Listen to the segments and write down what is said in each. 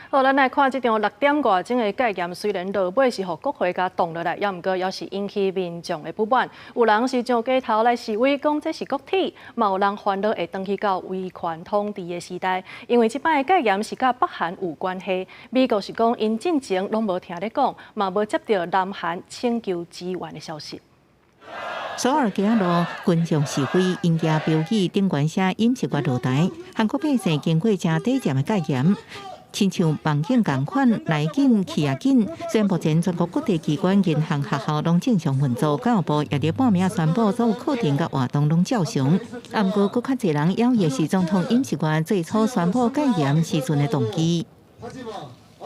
好，咱来看这场6点外钟的戒严，虽然落尾是互国会甲挡落来，也毋过也是引起民众的不满。有人是上街头来示威，讲这是国体；嘛有人烦恼会回去到威权统治的时代，因为即摆的戒严是甲北韩有关系。美国是讲因进前拢无听咧讲，嘛无接到南韩请求支援的消息。首尔街路群众示威，因家标语顶悬写饮食业落台，韩国百姓经过真短暂的戒严。亲像网警共款，来紧去也紧。虽然目前全国各地机关、银行、学校拢正常运作，教育部也伫半暝宣布所有课程甲活动拢照常。啊，不过，佫较侪人要也是总统尹锡悦最初宣布戒严时阵的动机。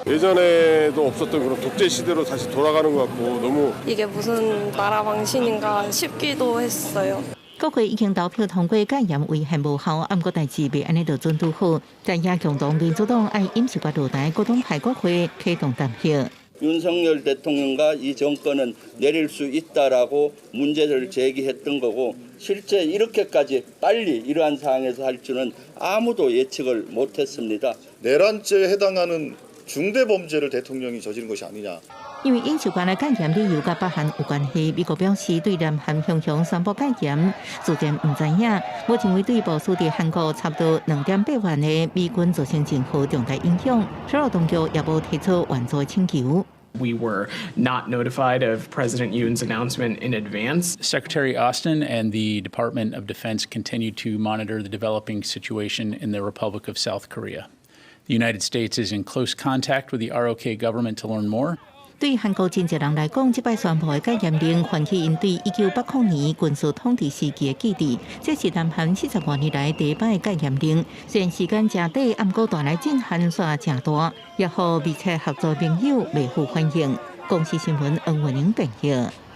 예전에도 없었던 그런 독재 시대로 다시 돌아가는 것 같고 너무 이게 무슨 나라 망신인가 싶기도 했어요. 国会已经投票通过戒严为现无效，不过代志未安尼就准拄好。在野共党、民主党爱尹锡悦落台，各党派国会启动投票。 윤석열 대통령과 이 정권은 내릴 수 있다라고 문제를 제기했던 거고 실제 이렇게까지 빨리 이러한 상황에서 할 줄은 아무도 예측을 못했습니다. 내란죄에 해당하는 중대 범죄를 대통령이 저지른 것이 아니냐. 因为尹锡悦的戒严理由甲北韩有关系，美国表示对南韩向向宣布戒严，自然唔知影。目前为对部署伫韩国差不多2.8万的美军造成任何重大影响，所有当局也无提出援助请求。 We were not notified of President Yoon's announcement in advance. Secretary Austin and the Department of Defense continue to monitor the developing situation in the Republic of South Korea. The United States is in close contact with the ROK government to learn more. 对韩国真侪人来讲，即摆宣布的戒严令唤起因对1980年军事统治时期的记忆。这是南韩40多年来第一摆戒严令，虽然时间真短，不过带来震撼煞真大，也互密切合作朋友未负欢迎。公司新闻恩文宁报道。